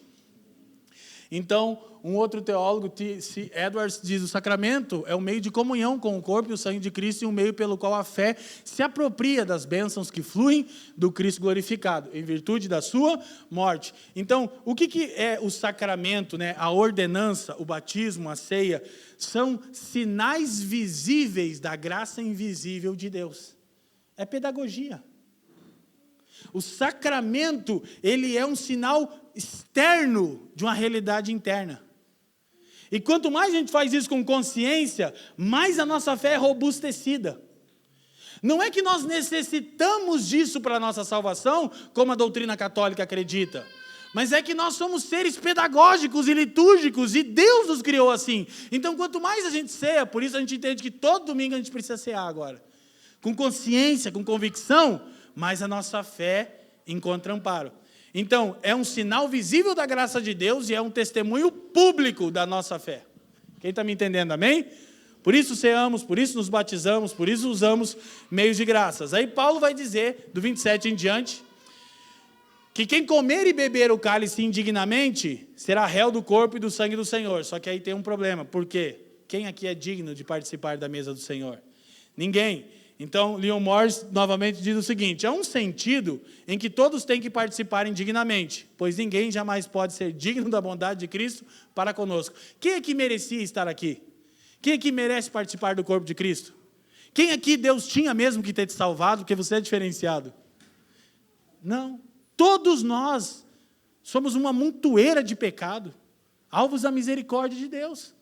Então, um outro teólogo, T.C. Edwards, diz: o sacramento é um meio de comunhão com o corpo e o sangue de Cristo e um meio pelo qual a fé se apropria das bênçãos que fluem do Cristo glorificado, em virtude da sua morte. Então, o que é o sacramento, né? A ordenança, o batismo, a ceia, são sinais visíveis da graça invisível de Deus. É pedagogia. O sacramento, ele é um sinal externo de uma realidade interna. E quanto mais a gente faz isso com consciência, mais a nossa fé é robustecida. Não é que nós necessitamos disso para a nossa salvação, como a doutrina católica acredita, mas é que nós somos seres pedagógicos e litúrgicos, e Deus nos criou assim. Então, quanto mais a gente ceia, por isso a gente entende que todo domingo a gente precisa cear agora. Com consciência, com convicção, mas a nossa fé encontra amparo. Então, é um sinal visível da graça de Deus e é um testemunho público da nossa fé. Quem está me entendendo, amém? Por isso ceamos, por isso nos batizamos, por isso usamos meios de graças. Aí Paulo vai dizer, do 27 em diante, que quem comer e beber o cálice indignamente será réu do corpo e do sangue do Senhor. Só que aí tem um problema. Por quê? Quem aqui é digno de participar da mesa do Senhor? Ninguém. Então, Leon Morris novamente diz o seguinte: há um sentido em que todos têm que participar indignamente, pois ninguém jamais pode ser digno da bondade de Cristo para conosco. Quem aqui merecia estar aqui? Quem aqui merece participar do corpo de Cristo? Quem aqui Deus tinha mesmo que ter te salvado, porque você é diferenciado? Não. Todos nós somos uma montoeira de pecado, alvos da misericórdia de Deus.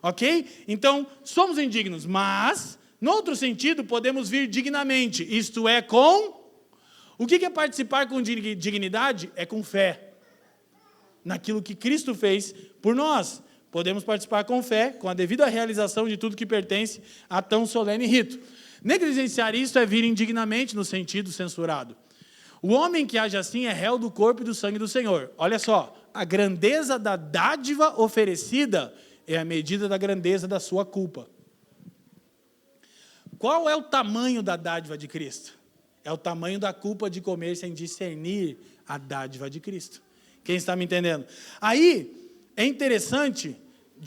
Ok? Então, somos indignos, mas... no outro sentido, podemos vir dignamente, isto é, com... O que é participar com dignidade? É com fé. Naquilo que Cristo fez por nós. Podemos participar com fé, com a devida realização de tudo que pertence a tão solene rito. Negligenciar isso é vir indignamente no sentido censurado. O homem que age assim é réu do corpo e do sangue do Senhor. Olha só, a grandeza da dádiva oferecida é a medida da grandeza da sua culpa. Qual é o tamanho da dádiva de Cristo? É o tamanho da culpa de comer sem discernir a dádiva de Cristo. Quem está me entendendo? Aí, é interessante,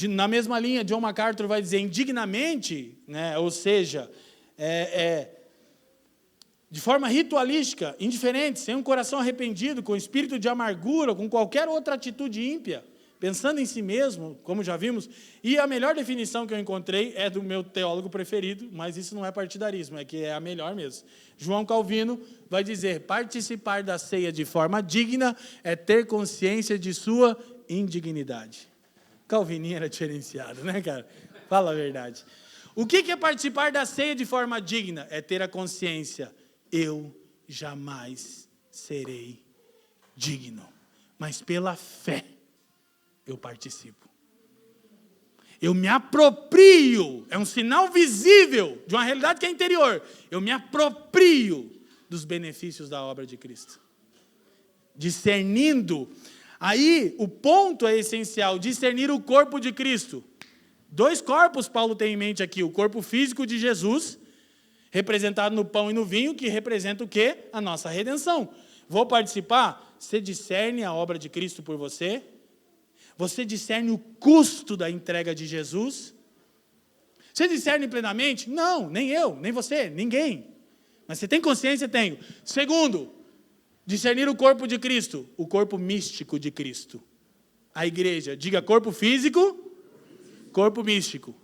na mesma linha, John MacArthur vai dizer indignamente, né, ou seja, de forma ritualística, indiferente, sem um coração arrependido, com espírito de amargura, com qualquer outra atitude ímpia, pensando em si mesmo, como já vimos, e a melhor definição que eu encontrei é do meu teólogo preferido, mas isso não é partidarismo, é que é a melhor mesmo. João Calvino vai dizer: participar da ceia de forma digna é ter consciência de sua indignidade. Calvininho era diferenciado, né, cara? Fala a verdade. O que é participar da ceia de forma digna? É ter a consciência: eu jamais serei digno, mas pela fé eu participo. Eu me aproprio, é um sinal visível de uma realidade que é interior. Eu me aproprio dos benefícios da obra de Cristo. Discernindo. Aí, o ponto é essencial, discernir o corpo de Cristo. 2 corpos Paulo tem em mente aqui: o corpo físico de Jesus, representado no pão e no vinho, que representa o quê? A nossa redenção. Vou participar? Você discerne a obra de Cristo por você? Você discerne o custo da entrega de Jesus? Você discerne plenamente? Não, nem eu, nem você, ninguém. Mas você tem consciência? Tenho. Segundo, discernir o corpo de Cristo, o corpo místico de Cristo. A igreja, diga corpo físico, corpo místico.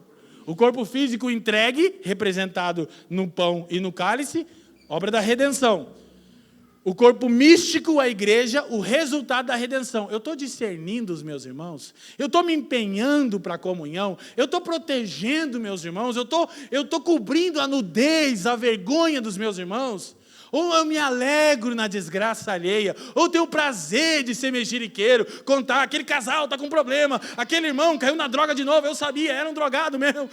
O corpo físico entregue, representado no pão e no cálice, obra da redenção. O corpo místico, a igreja, o resultado da redenção. Eu estou discernindo os meus irmãos? Eu estou me empenhando para a comunhão? Eu estou protegendo meus irmãos? Eu estou cobrindo a nudez, a vergonha dos meus irmãos? ou eu me alegro na desgraça alheia, ou tenho o prazer de ser mexeriqueiro, contar, aquele casal está com problema, aquele irmão caiu na droga de novo, eu sabia, era um drogado mesmo.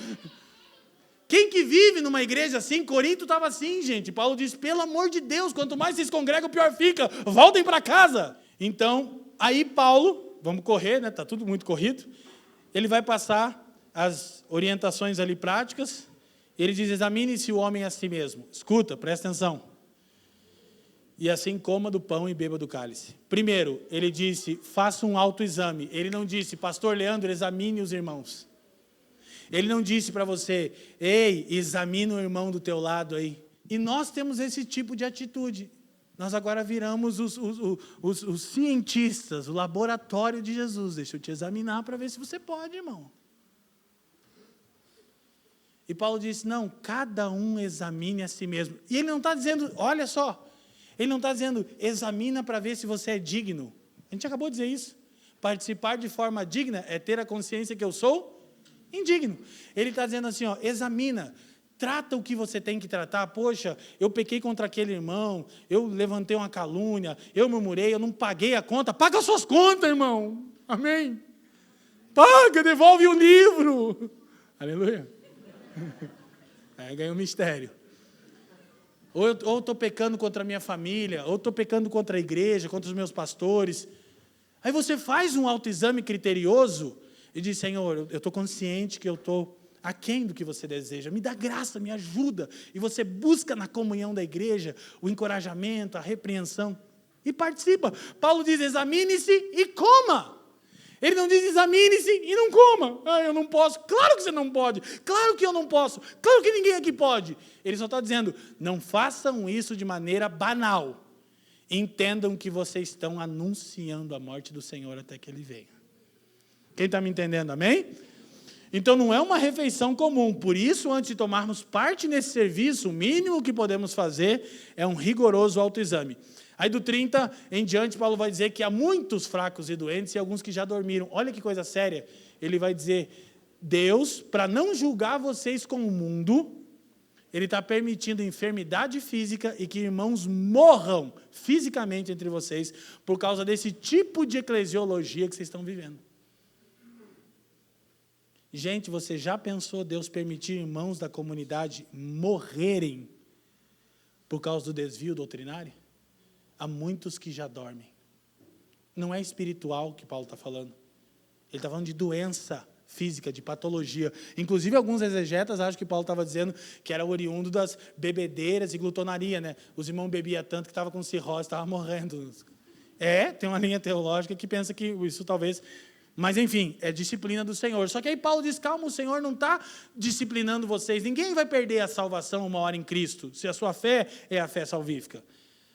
Quem que vive numa igreja assim? Corinto estava assim, gente. Paulo diz, pelo amor de Deus, quanto mais vocês congregam, pior fica, voltem para casa. Então, aí Paulo, vamos correr, né? Está tudo muito corrido, ele vai passar as orientações ali práticas. Ele diz, examine-se o homem a si mesmo. Escuta, presta atenção. E assim coma do pão e beba do cálice. Primeiro, ele disse, faça um autoexame. Ele não disse, pastor Leandro, examine os irmãos. Ele não disse para você, ei, examina o irmão do teu lado aí. E nós temos esse tipo de atitude. Nós agora viramos os cientistas, o laboratório de Jesus. Deixa eu te examinar para ver se você pode, irmão. E Paulo disse, não, cada um examine a si mesmo. E ele não está dizendo, olha só, ele não está dizendo, examina para ver se você é digno. A gente acabou de dizer isso. Participar de forma digna é ter a consciência que eu sou indigno. Ele está dizendo assim, ó, examina, trata o que você tem que tratar. Poxa, eu pequei contra aquele irmão, eu levantei uma calúnia, eu murmurei, eu não paguei a conta. Paga as suas contas, irmão. Amém? Paga, devolve o livro. Aleluia. Aí ganhou um mistério. Ou eu estou pecando contra a minha família, ou estou pecando contra a igreja, contra os meus pastores. Aí você faz um autoexame criterioso e diz, Senhor, eu estou consciente que eu estou aquém do que você deseja. Me dá graça, me ajuda. E você busca na comunhão da igreja o encorajamento, a repreensão. E participa. Paulo diz, examine-se e coma. Ele não diz, examine-se e não coma. Ah, eu não posso. Claro que você não pode. Claro que eu não posso. Claro que ninguém aqui pode. Ele só está dizendo, não façam isso de maneira banal. Entendam que vocês estão anunciando a morte do Senhor até que Ele venha. Quem está me entendendo, amém? Então não é uma refeição comum. Por isso, antes de tomarmos parte nesse serviço, o mínimo que podemos fazer é um rigoroso autoexame. Aí do 30 em diante, Paulo vai dizer que há muitos fracos e doentes e alguns que já dormiram. Olha que coisa séria. Ele vai dizer, Deus, para não julgar vocês com o mundo, Ele está permitindo enfermidade física e que irmãos morram fisicamente entre vocês por causa desse tipo de eclesiologia que vocês estão vivendo. Gente, você já pensou Deus permitir irmãos da comunidade morrerem por causa do desvio doutrinário? Há muitos que já dormem. Não é espiritual que Paulo está falando. Ele está falando de doença física, de patologia. Inclusive, alguns exegetas acham que Paulo estava dizendo que era oriundo das bebedeiras e glutonaria, né? Os irmãos bebiam tanto que estavam com cirrose, estavam morrendo. Tem uma linha teológica que pensa que isso talvez... Mas, enfim, é disciplina do Senhor. Só que aí Paulo diz, calma, o Senhor não está disciplinando vocês. Ninguém vai perder a salvação uma hora em Cristo, se a sua fé é a fé salvífica.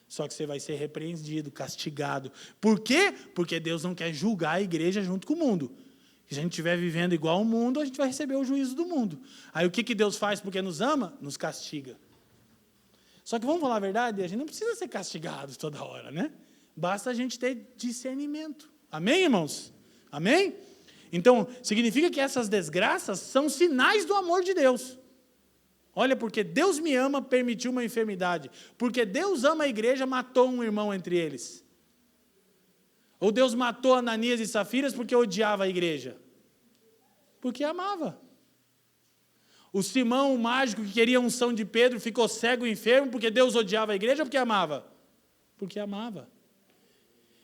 Só que você vai ser repreendido, castigado. Por quê? Porque Deus não quer julgar a igreja junto com o mundo. Se a gente estiver vivendo igual ao mundo, a gente vai receber o juízo do mundo. Aí o que Deus faz porque nos ama? Nos castiga. Só que vamos falar a verdade, a gente não precisa ser castigado toda hora, né? Basta a gente ter discernimento. Amém, irmãos? Amém? Então, significa que essas desgraças são sinais do amor de Deus. Olha, porque Deus me ama, permitiu uma enfermidade. Porque Deus ama a igreja, matou um irmão entre eles. Ou Deus matou Ananias e Safiras porque odiava a igreja? Porque amava. O Simão, o mágico que queria a unção de Pedro, ficou cego e enfermo porque Deus odiava a igreja ou porque amava? Porque amava.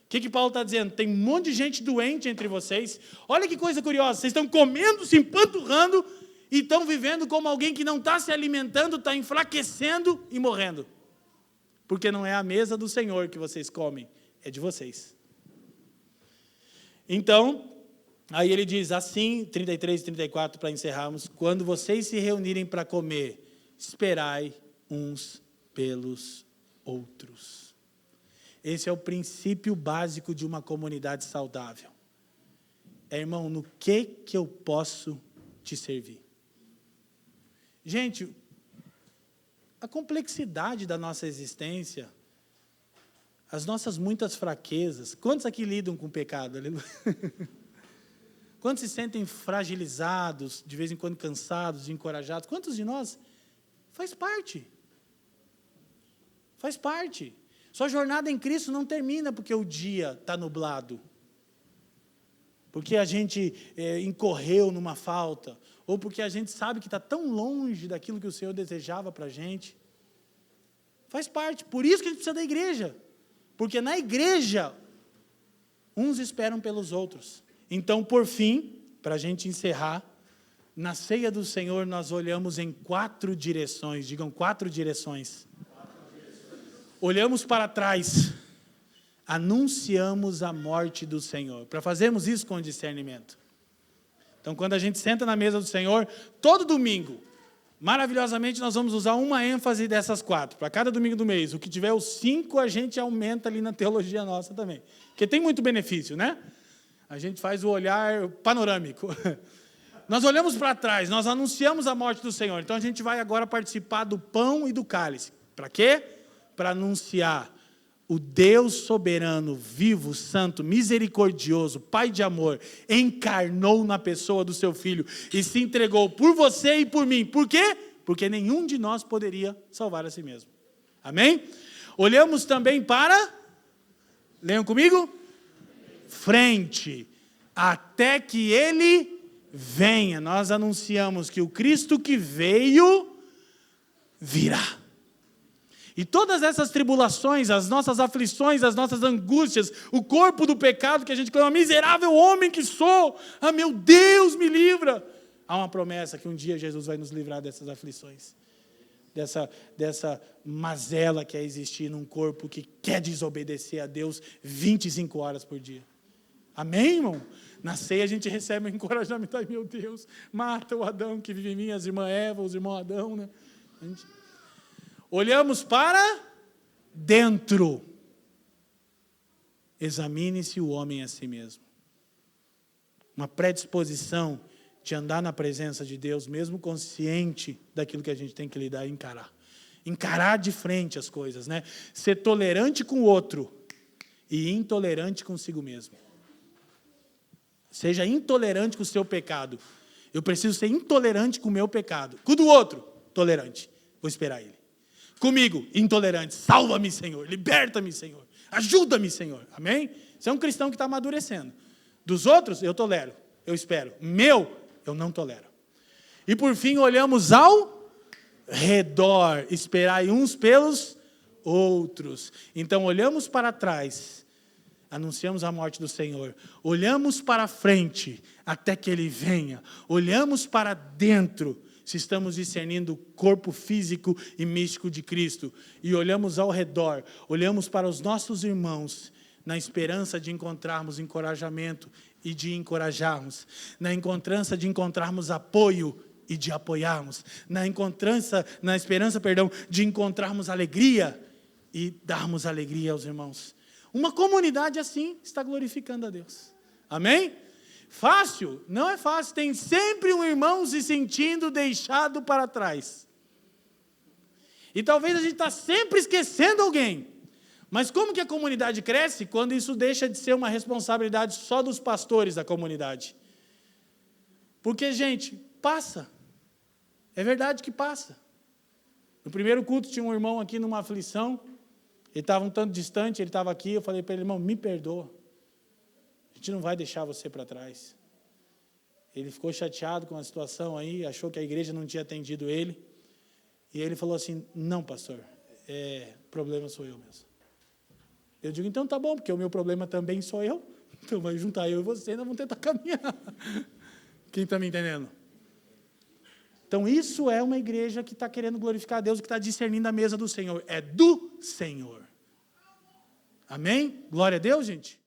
O que Paulo está dizendo? Tem um monte de gente doente entre vocês. Olha que coisa curiosa. Vocês estão comendo, se empanturrando e estão vivendo como alguém que não está se alimentando, está enfraquecendo e morrendo. Porque não é a mesa do Senhor que vocês comem, é de vocês. Então, aí ele diz assim, 33 e 34 para encerrarmos, quando vocês se reunirem para comer, esperai uns pelos outros. Esse é o princípio básico de uma comunidade saudável. Irmão, no que eu posso te servir? Gente, a complexidade da nossa existência, as nossas muitas fraquezas, quantos aqui lidam com o pecado? Quantos se sentem fragilizados, de vez em quando cansados, encorajados? Quantos de nós? Faz parte. Faz parte. Sua jornada em Cristo não termina porque o dia está nublado. Porque a gente incorreu numa falta. Ou porque a gente sabe que está tão longe daquilo que o Senhor desejava para a gente. Faz parte. Por isso que a gente precisa da igreja. Porque na igreja, uns esperam pelos outros. Então, por fim, para a gente encerrar, na ceia do Senhor nós olhamos em 4 direções. Digam 4 direções. Olhamos para trás. Anunciamos a morte do Senhor. Para fazermos isso com discernimento. Então, quando a gente senta na mesa do Senhor, todo domingo, maravilhosamente, nós vamos usar uma ênfase dessas 4. Para cada domingo do mês. O que tiver os 5, a gente aumenta ali na teologia nossa também. Porque tem muito benefício, né? A gente faz o olhar panorâmico. Nós olhamos para trás, nós anunciamos a morte do Senhor. Então, a gente vai agora participar do pão e do cálice. Para quê? Para anunciar o Deus soberano, vivo, santo, misericordioso, Pai de amor, encarnou na pessoa do seu Filho e se entregou por você e por mim. Por quê? Porque nenhum de nós poderia salvar a si mesmo. Amém? Olhamos também para, leiam comigo, frente, até que Ele venha. Nós anunciamos que o Cristo que veio, virá. E todas essas tribulações, as nossas aflições, as nossas angústias, o corpo do pecado que a gente clama, miserável homem que sou, ah, meu Deus, me livra. Há uma promessa que um dia Jesus vai nos livrar dessas aflições, dessa mazela que é existir num corpo que quer desobedecer a Deus 25 horas por dia. Amém, irmão? Na ceia a gente recebe um encorajamento, ai meu Deus, mata o Adão que vive em mim, as irmãs Eva, os irmãos Adão, né? Olhamos para dentro. Examine-se o homem a si mesmo. Uma predisposição de andar na presença de Deus, mesmo consciente daquilo que a gente tem que lidar e encarar. Encarar de frente as coisas, né? Ser tolerante com o outro e intolerante consigo mesmo. Seja intolerante com o seu pecado. Eu preciso ser intolerante com o meu pecado. Com o do outro, tolerante. Vou esperar ele. Comigo, intolerante, salva-me, Senhor, liberta-me, Senhor, ajuda-me, Senhor, amém? Você é um cristão que está amadurecendo. Dos outros, eu tolero, eu espero. Meu, eu não tolero. E por fim, olhamos ao redor, esperai uns pelos outros. Então, olhamos para trás, anunciamos a morte do Senhor. Olhamos para frente, até que Ele venha. Olhamos para dentro, se estamos discernindo o corpo físico e místico de Cristo, e olhamos ao redor, olhamos para os nossos irmãos, na esperança de encontrarmos encorajamento e de encorajarmos, na esperança de encontrarmos apoio e de apoiarmos, na esperança de encontrarmos alegria e darmos alegria aos irmãos. Uma comunidade assim está glorificando a Deus. Amém? Fácil? Não é fácil. Tem sempre um irmão se sentindo deixado para trás. E talvez a gente está sempre esquecendo alguém. Mas como que a comunidade cresce? Quando isso deixa de ser uma responsabilidade só dos pastores da comunidade. Porque, gente, passa. É verdade que passa. No primeiro culto tinha um irmão aqui numa aflição. Ele estava um tanto distante, ele estava aqui. Eu falei para ele, irmão, me perdoa. A gente não vai deixar você para trás. Ele ficou chateado com a situação aí, achou que a igreja não tinha atendido ele. E ele falou assim, não, pastor, problema sou eu mesmo. Eu digo, então tá bom, porque o meu problema também sou eu. Então vai juntar eu e você e nós vamos tentar caminhar. Quem está me entendendo? Então isso é uma igreja que está querendo glorificar a Deus, que está discernindo a mesa do Senhor. É do Senhor. Amém? Glória a Deus, gente.